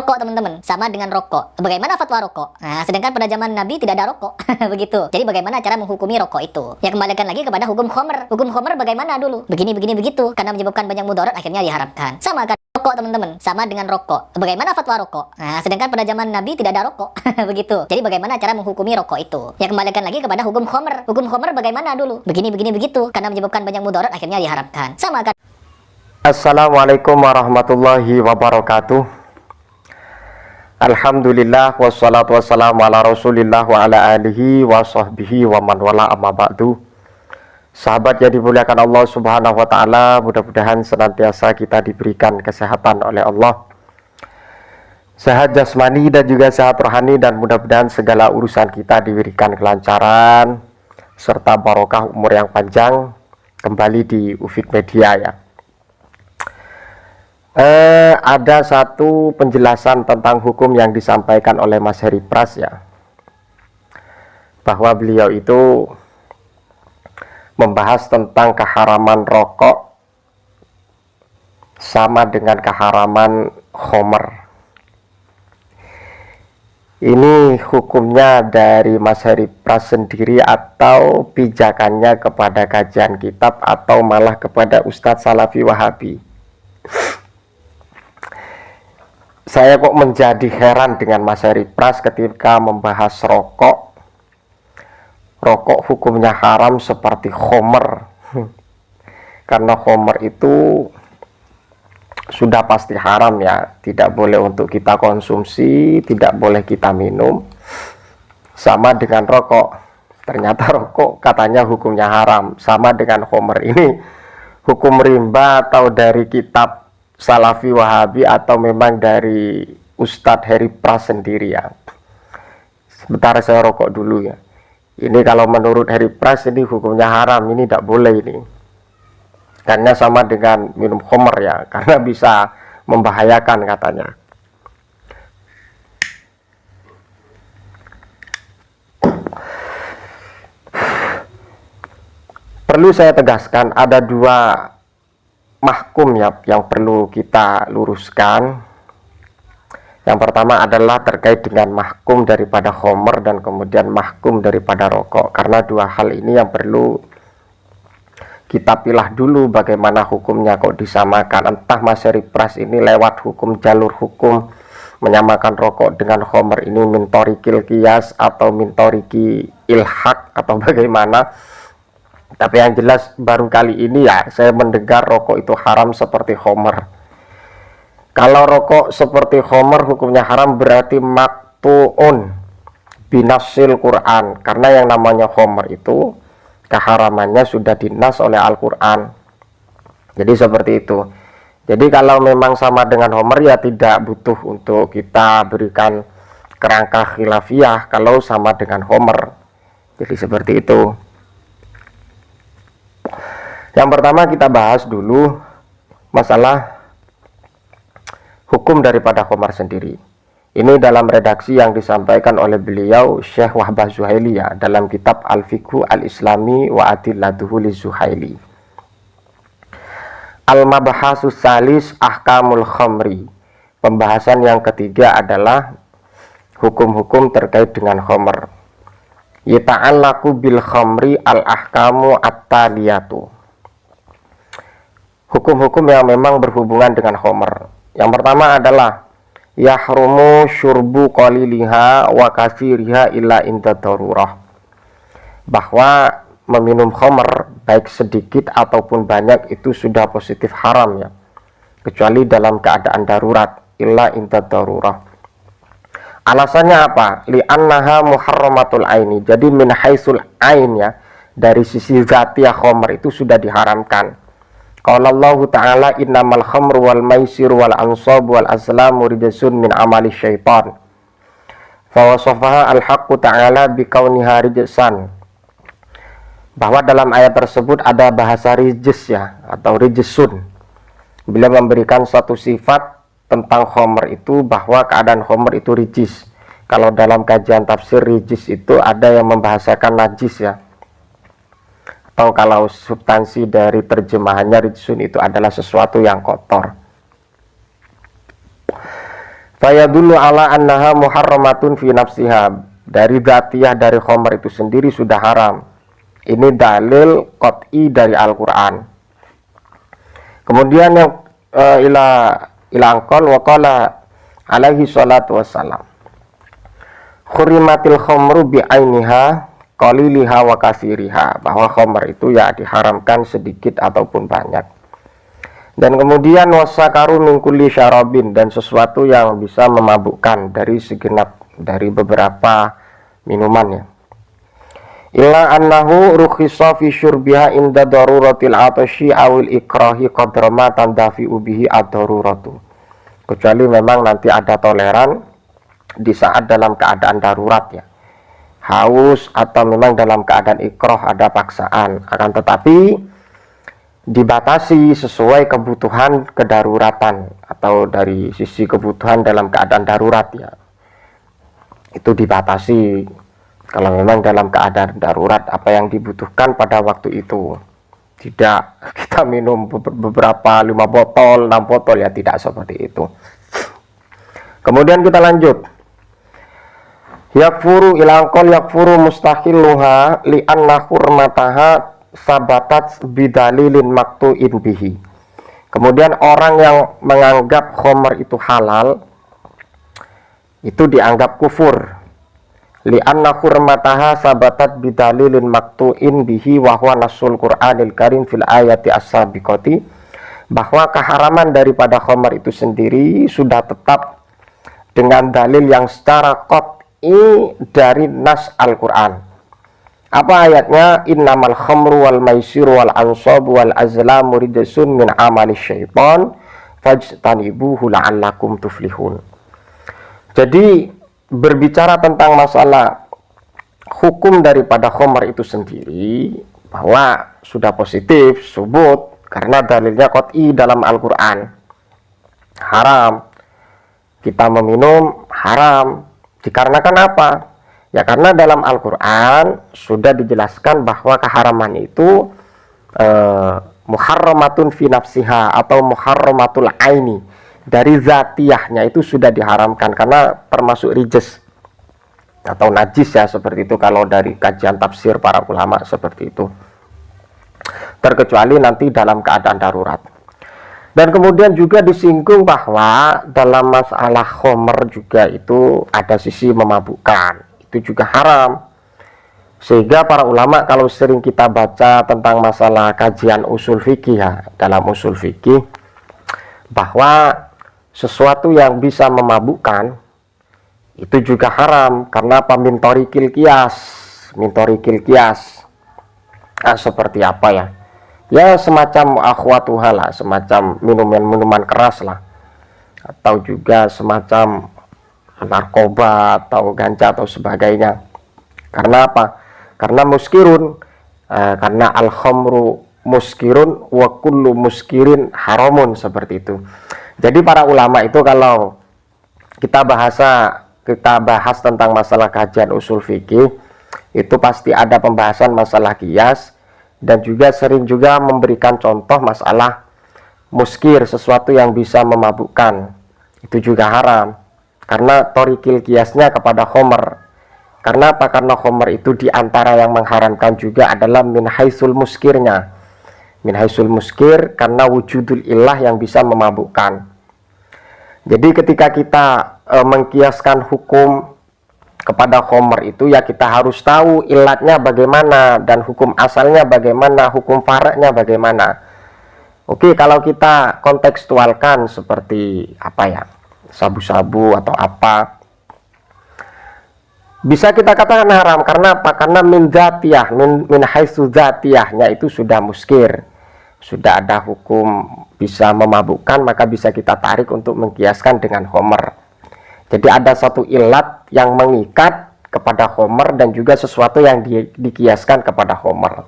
Rokok teman-teman, sama dengan rokok. Bagaimana fatwa rokok? Nah, sedangkan pada zaman Nabi tidak ada rokok. Begitu. Jadi bagaimana cara menghukumi rokok itu? Ya kembalikan lagi kepada hukum khomer. Hukum khomer bagaimana dulu? Begini, begitu. Karena menyebabkan banyak mudarat akhirnya diharamkan. Sama kan rokok teman-teman, sama dengan rokok. Bagaimana fatwa rokok? Nah, sedangkan pada zaman Nabi tidak ada rokok. Begitu. Jadi bagaimana cara menghukumi rokok itu? Ya kembalikan lagi kepada hukum khomer. Hukum khomer bagaimana dulu? Begini, begitu. Karena menyebabkan banyak mudarat akhirnya diharamkan. Sama kan. Assalamualaikum warahmatullahi wabarakatuh. Alhamdulillah wassalatu wassalamu ala rasulillah wa ala alihi wa sahbihi wa man wala amma ba'du. Sahabat yang dimuliakan Allah subhanahu wa ta'ala, mudah-mudahan senantiasa kita diberikan kesehatan oleh Allah, sehat jasmani dan juga sehat rohani, dan mudah-mudahan segala urusan kita diberikan kelancaran serta barokah umur yang panjang. Kembali di Ufik Media ya. Ada satu penjelasan tentang hukum yang disampaikan oleh Mas Heri Pras ya, bahwa beliau itu membahas tentang keharaman rokok sama dengan keharaman khomer. Ini hukumnya dari Mas Heri Pras sendiri atau pijakannya kepada kajian kitab atau malah kepada Ustadz Salafi Wahabi? Saya kok menjadi heran dengan Mas Heri Pras ketika membahas rokok. Rokok hukumnya haram seperti khomer. Karena khomer itu sudah pasti haram ya. Tidak boleh untuk kita konsumsi, tidak boleh kita minum. Sama dengan rokok. Ternyata rokok katanya hukumnya haram. Sama dengan khomer ini. Hukum rimba atau dari kitab Salafi Wahabi atau memang dari Ustadz Heri Pras sendiri ya. Sebentar saya rokok dulu ya. Ini kalau menurut Heri Pras ini hukumnya haram, ini tidak boleh ini. Karena sama dengan minum khamr ya, karena bisa membahayakan katanya. Perlu saya tegaskan ada dua mahkum ya yang perlu kita luruskan. Yang pertama adalah terkait dengan mahkum daripada khomer dan kemudian mahkum daripada rokok, karena dua hal ini yang perlu kita pilah dulu bagaimana hukumnya kok disamakan. Entah Mas Heri Pras ini lewat hukum jalur hukum menyamakan rokok dengan khomer ini mintorikil kias atau mintoriki ilhaq atau bagaimana. Tapi yang jelas baru kali ini ya saya mendengar rokok itu haram seperti khomer. Kalau rokok seperti khomer hukumnya haram berarti maktuun binasil Quran, karena yang namanya khomer itu keharamannya sudah dinas oleh Al-Quran. Jadi seperti itu. Jadi kalau memang sama dengan khomer ya tidak butuh untuk kita berikan kerangka khilafiyah kalau sama dengan khomer. Jadi seperti itu. Yang pertama kita bahas dulu masalah hukum daripada khomer sendiri. Ini dalam redaksi yang disampaikan oleh beliau Syekh Wahbah Zuhaili ya, dalam kitab Al-Fiqhu Al-Islami wa Adillatuhu Li-Zuhaili. Al-Mabhasus Salis Ahkamul Khamri. Pembahasan yang ketiga adalah hukum-hukum terkait dengan khomer. Yata'allaku bil khamri al-ahkamu at-taliyatu. Hukum-hukum yang memang berhubungan dengan khomer. Yang pertama adalah yahrumu syurbu qaliliha wa kasiriha illa inda darurah. Bahwa meminum khomer baik sedikit ataupun banyak itu sudah positif haram ya, kecuali dalam keadaan darurat, illa inda darurah. Alasannya apa? Li'annaha muharramatul aini. Jadi min haisul ain ya, dari sisi zatiah khomer itu sudah diharamkan. Qala Allah Ta'ala innamal khamru wal maisir wal ansab wal azlamu rijsun min amali syaitan. Fa wasafaha al-haqqu ta'ala bikauniha rijsan. Bahwa dalam ayat tersebut ada bahasa rijis ya, atau rijsun. Beliau memberikan suatu sifat tentang khomer itu, bahwa keadaan khomer itu rijis. Kalau dalam kajian tafsir, rijis itu ada yang membahasakan najis ya, atau kalau substansi dari terjemahannya rijsun itu adalah sesuatu yang kotor. Fayadullu ala annaha muharramatun fi nafsiha. Dari dzatiyah dari khamr itu sendiri sudah haram. Ini dalil qat'i dari Al-Qur'an. Kemudian yang ila angkol wa qala alaihi salatu wassalam. Khurimatil khamru bi ainiha qaliliha wa kasiriha, bahwa khamr itu ya diharamkan sedikit ataupun banyak. Dan kemudian wasakaru min kulli syarabin, dan sesuatu yang bisa memabukkan dari segenap dari beberapa minumannya. Illa annahu rukhisa fi syurbiha inda daruratil atashi awil ikrahi qadra ma tandafi'u bihi ad-daruratu. Kecuali memang nanti ada toleran di saat dalam keadaan darurat ya, haus atau memang dalam keadaan ikrah ada paksaan, akan tetapi dibatasi sesuai kebutuhan kedaruratan atau dari sisi kebutuhan dalam keadaan darurat ya, itu dibatasi. Kalau memang dalam keadaan darurat apa yang dibutuhkan pada waktu itu, tidak kita minum beberapa 5 botol 6 botol ya, tidak seperti itu. Kemudian kita lanjut, yakfuru ilangkol yakfuru mustahilluha li'anna hurmataha sabatat bidalilin maktu'in bihi. Kemudian orang yang menganggap khamr itu halal itu dianggap kufur, li'anna hurmataha sabatat bidalilin maktu'in bihi wa huwa nasul Qur'anil Karim fil ayati as-sabiqati, bahwa keharaman daripada khamr itu sendiri sudah tetap dengan dalil yang secara qat'i dari nas Al-Qur'an. Apa ayatnya? Innamal khamru wal maisiru wal ansabu wal azlamu rijsun min amali syaitan fajtanibuhu la'allakum tuflihun. Jadi berbicara tentang masalah hukum daripada khamr itu sendiri, bahwa sudah positif subut karena dalilnya qat'i dalam Al-Qur'an. Haram kita meminum, haram dikarenakan apa? Ya karena dalam Al-Qur'an sudah dijelaskan bahwa keharaman itu muharramatun fi nafsiha atau muharramatul aini, dari zatiyahnya itu sudah diharamkan karena termasuk rijis atau najis ya, seperti itu kalau dari kajian tafsir para ulama seperti itu, terkecuali nanti dalam keadaan darurat. Dan kemudian juga disinggung bahwa dalam masalah khamr juga itu ada sisi memabukkan, itu juga haram. Sehingga para ulama kalau sering kita baca tentang masalah kajian usul fikih ya, dalam usul fikih, bahwa sesuatu yang bisa memabukkan itu juga haram karena apa? Mintorikil kias. Seperti apa ya? Ya semacam akhwatuha lah, semacam minuman keras lah, atau juga semacam narkoba atau ganja atau sebagainya. Karena apa? Karena muskirun, karena al-khamru muskirun wa kullu muskirin haramun, seperti itu. Jadi para ulama itu kalau kita bahas tentang masalah kajian usul fikih, itu pasti ada pembahasan masalah qiyas, dan juga sering juga memberikan contoh masalah muskir, sesuatu yang bisa memabukkan, itu juga haram karena torikil kiasnya kepada khamr. Karena apa? Karena khamr itu diantara yang mengharamkan juga adalah min haisul muskirnya, min haisul muskir, karena wujudul ilah yang bisa memabukkan. Jadi ketika kita mengkiaskan hukum kepada khamr itu ya kita harus tahu ilatnya bagaimana dan hukum asalnya bagaimana, hukum faraknya bagaimana. Oke, kalau kita kontekstualkan seperti apa ya, sabu-sabu atau apa, bisa kita katakan haram karena apa? Karena min dzatiyah, min haitsu dzatiyahnya itu sudah muskir, sudah ada hukum bisa memabukkan, maka bisa kita tarik untuk mengkiaskan dengan khamr. Jadi ada satu ilat yang mengikat kepada khamr dan juga sesuatu yang dikiaskan kepada khamr.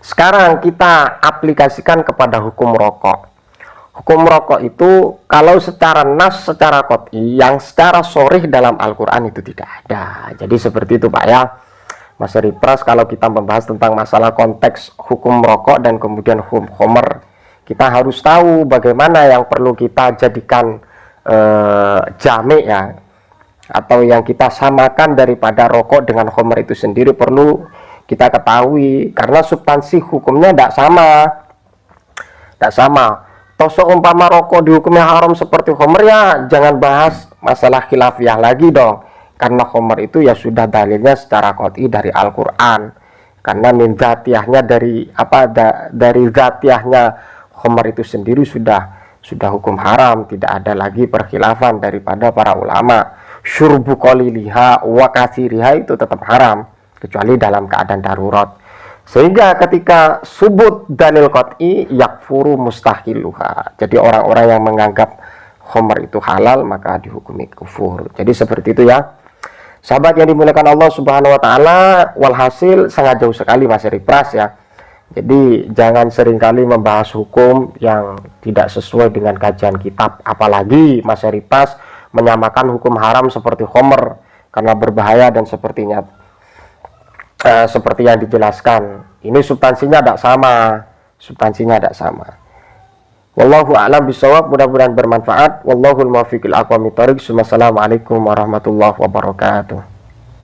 Sekarang kita aplikasikan kepada hukum rokok. Hukum rokok itu kalau secara nas, secara qat'i, yang secara sharih dalam Al-Quran itu tidak ada. Jadi seperti itu Pak ya, Mas Ripras, kalau kita membahas tentang masalah konteks hukum rokok dan kemudian hukum khamr, kita harus tahu bagaimana yang perlu kita jadikan jami ya, atau yang kita samakan daripada rokok dengan khamr itu sendiri perlu kita ketahui, karena substansi hukumnya tidak sama. Toh seumpama rokok dihukumnya haram seperti khamr, ya jangan bahas masalah khilafiyah lagi dong, karena khamr itu ya sudah dalilnya secara qat'i dari Al-Quran, karena min zatiyahnya dari zatiyahnya khamr itu sendiri sudah hukum haram, tidak ada lagi perkhilafan daripada para ulama. Syurbu qaliliha wa katsiriha itu tetap haram kecuali dalam keadaan darurat. Sehingga ketika subut dalil qat'i yakfuru mustahiluha, jadi orang-orang yang menganggap khamr itu halal maka dihukumi kufur. Jadi seperti itu ya sahabat yang dimuliakan Allah Subhanahu wa taala. Walhasil sangat jauh sekali Mas Ripras ya. Jadi jangan seringkali membahas hukum yang tidak sesuai dengan kajian kitab, apalagi Mas Ripras menyamakan hukum haram seperti khamr, karena berbahaya dan sepertinya seperti yang dijelaskan. Ini substansinya tidak sama. Wallahu a'lam bishawab, mudah-mudahan bermanfaat. Wallahul muwaffiq ila aqwamit thoriq. Wassalamualaikum warahmatullahi wabarakatuh.